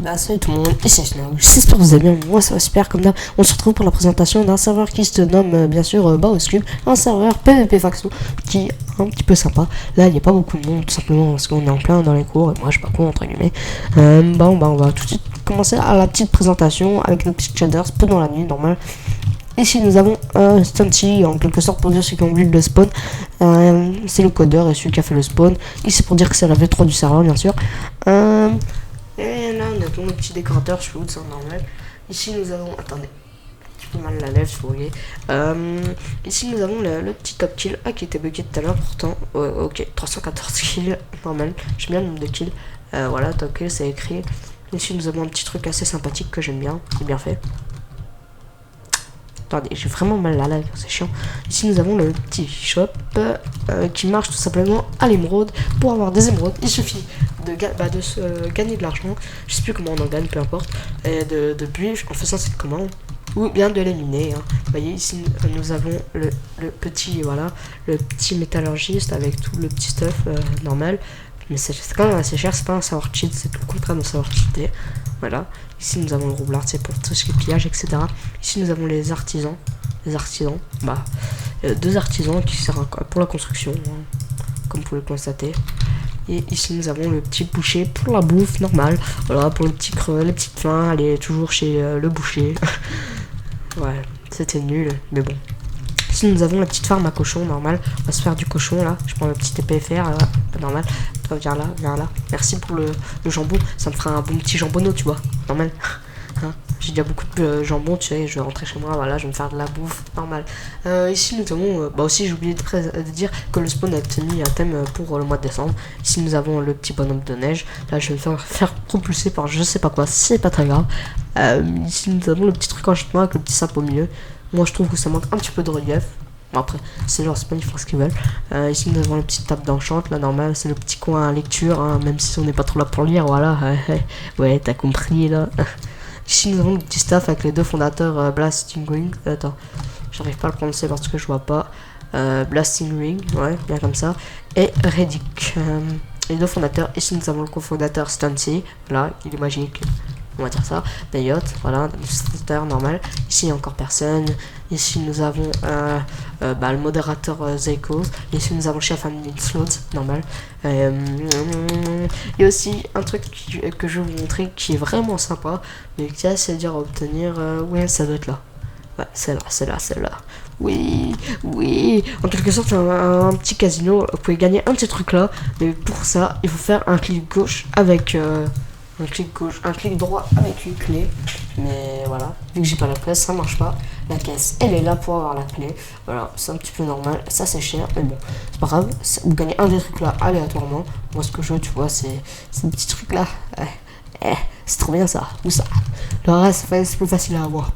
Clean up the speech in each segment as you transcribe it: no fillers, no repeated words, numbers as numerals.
Bah salut tout le monde, ici Snow, j'espère que vous allez bien, moi ça va super comme d'hab. On se retrouve pour la présentation d'un serveur qui se nomme bien sûr Baos Cube, un serveur PvP Faction qui est un petit peu sympa. Là il n'y a pas beaucoup de monde tout simplement parce qu'on est en plein dans les cours et moi je sais pas quoi entre guillemets. On va tout de suite commencer à la petite présentation avec nos petits shaders pendant la nuit normal. Ici nous avons Stunty en quelque sorte pour dire ceux qui ont build le spawn. C'est le codeur et celui qui a fait le spawn. Ici pour dire que c'est la V3 du serveur bien sûr. Et là on a tous nos petits décorateurs chelous, c'est normal. Ici nous avons, attendez, un peu mal la lèvre si vous voulez. Ici nous avons le petit top kill qui était bugué tout à l'heure pourtant. Ok, 314 kills, normal, j'aime bien le nombre de kills. Voilà, top kill c'est écrit. Ici nous avons un petit truc assez sympathique que j'aime bien, c'est bien fait. Attendez, j'ai vraiment mal la lèvre, c'est chiant. Ici nous avons le petit shop qui marche tout simplement à l'émeraude. Pour avoir des émeraudes, il suffit de se gagner de l'argent. Je sais plus comment on en gagne, peu importe. Et de build en faisant cette commande. Ou bien de l'éliminer. Hein. Vous voyez ici nous avons le petit, voilà, le petit métallurgiste avec tout le petit stuff normal. Mais c'est quand même assez cher, c'est pas un savoir cheat, c'est tout le contraire d'un savoir cheater. Voilà. Ici nous avons le roublard, c'est pour tout ce qui est pillage, etc. Ici nous avons les artisans. Deux artisans qui servent pour la construction, hein, comme vous pouvez le constater. Et ici nous avons le petit boucher pour la bouffe normale. Voilà, pour le petit creux, les petites fins, elle est toujours chez le boucher. Ouais, c'était nul, mais bon. Ici nous avons la petite farm à cochon normal. On va se faire du cochon là. Je prends le petit TPFR là, normal. Toi viens là. Merci pour le jambon. Ça me fera un bon petit jambonneau, tu vois. Normal. Hein, j'ai déjà beaucoup de jambon, tu sais. Je vais rentrer chez moi, voilà, je vais me faire de la bouffe. Normal. Ici nous avons. Aussi j'ai oublié de dire que le spawn a obtenu un thème pour le mois de décembre. Ici nous avons le petit bonhomme de neige. Là je vais me faire propulser par je sais pas quoi. C'est pas très grave. Ici nous avons le petit truc enchantement avec le petit sap au milieu. Moi je trouve que ça manque un petit peu de relief. Bon, après c'est genre c'est pas, ils font ce qu'ils veulent. Ici nous avons la petite table d'enchant là normal, c'est le petit coin à lecture hein, même si on n'est pas trop là pour lire, voilà. Ouais t'as compris là. Ici nous avons le petit staff avec les deux fondateurs Blasting Ring. Attends, j'arrive pas à le prononcer parce que je vois pas. Blasting Ring, ouais, bien comme ça. Et Reddick, les deux fondateurs. Ici nous avons le cofondateur Stunty, là, il est magique. On va dire ça, Dayot, voilà, le normal. Ici il n'y a encore personne. Ici nous avons le modérateur Zeiko. Ici nous avons le chef admin Slot, normal. Il y a aussi un truc que je vais vous montrer qui est vraiment sympa, mais qui est assez dur à obtenir. Ouais, ça doit être là. Ouais, c'est là. Oui. En quelque sorte, c'est un petit casino. Vous pouvez gagner un petit truc là, mais pour ça, il faut faire un clic gauche avec. Un clic gauche, un clic droit avec une clé. Mais voilà, vu que j'ai pas la clé, ça marche pas. La caisse, elle est là pour avoir la clé. Voilà, c'est un petit peu normal. Ça, c'est cher, mais bon, c'est pas grave. Vous gagnez un des trucs là aléatoirement. Moi, ce que je veux, tu vois, c'est un petit truc là. C'est trop bien ça. Ou ça. Le reste, c'est plus facile à avoir,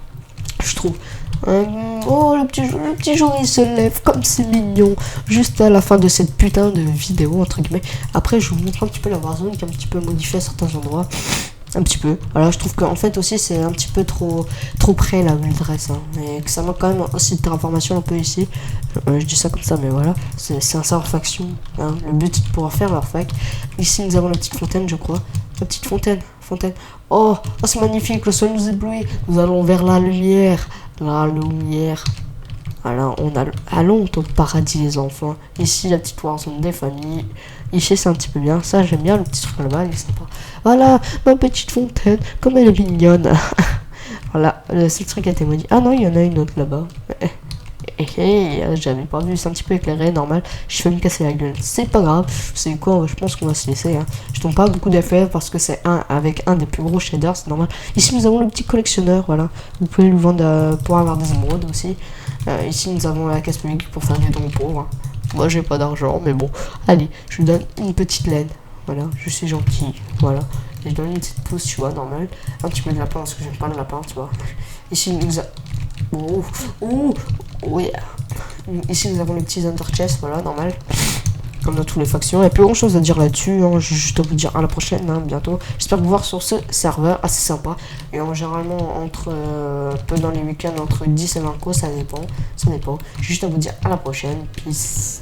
je trouve. Oh, le petit jour il se lève comme c'est mignon. Juste à la fin de cette putain de vidéo entre guillemets. Après je vous montre un petit peu la Warzone qui est un petit peu modifiée à certains endroits. Un petit peu. Voilà, je trouve qu'en fait aussi c'est un petit peu trop près la build dress. Hein, et que ça manque quand même aussi de information un peu ici. Je dis ça comme ça mais voilà. C'est un serveur faction. Hein. Le but c'est de pouvoir faire leur fac. Ici nous avons la petite fontaine je crois. La petite fontaine. Oh c'est magnifique, le soleil nous éblouit. Nous allons vers la lumière. Alors allons au paradis les enfants. Ici la petite Warzone des familles. Ici c'est un petit peu bien. Ça j'aime bien le petit truc là-bas, il est sympa. Voilà ma petite fontaine, comme elle est mignonne. Voilà, le seul truc a été maudit. Ah non, il y en a une autre là-bas. J'avais pas vu, c'est un petit peu éclairé, normal. Je vais me casser la gueule, c'est pas grave. C'est quoi, je pense qu'on va se laisser. Hein. Je tombe pas beaucoup d'FF parce que c'est avec un des plus gros shaders, c'est normal. Ici nous avons le petit collectionneur, voilà. Vous pouvez lui vendre pour avoir des émeraudes aussi. Ici nous avons la caisse publique pour faire des dons pauvres. Moi j'ai pas d'argent, mais bon. Allez, je lui donne une petite laine. Voilà, je suis gentil, voilà. Je lui donne une petite pousse, tu vois, normal. Un petit peu de lapin parce que j'aime pas le lapin, tu vois. Ici nous avons. Yeah. Ici nous avons les petits under chest, voilà, normal. Comme dans toutes les factions. Il n'y a plus grand chose à dire là-dessus. Hein. J'ai juste à vous dire à la prochaine, hein, bientôt. J'espère vous voir sur ce serveur assez sympa. Et généralement, peu dans les week-ends, entre 10 et 20 coups, ça dépend. Juste à vous dire à la prochaine. Peace.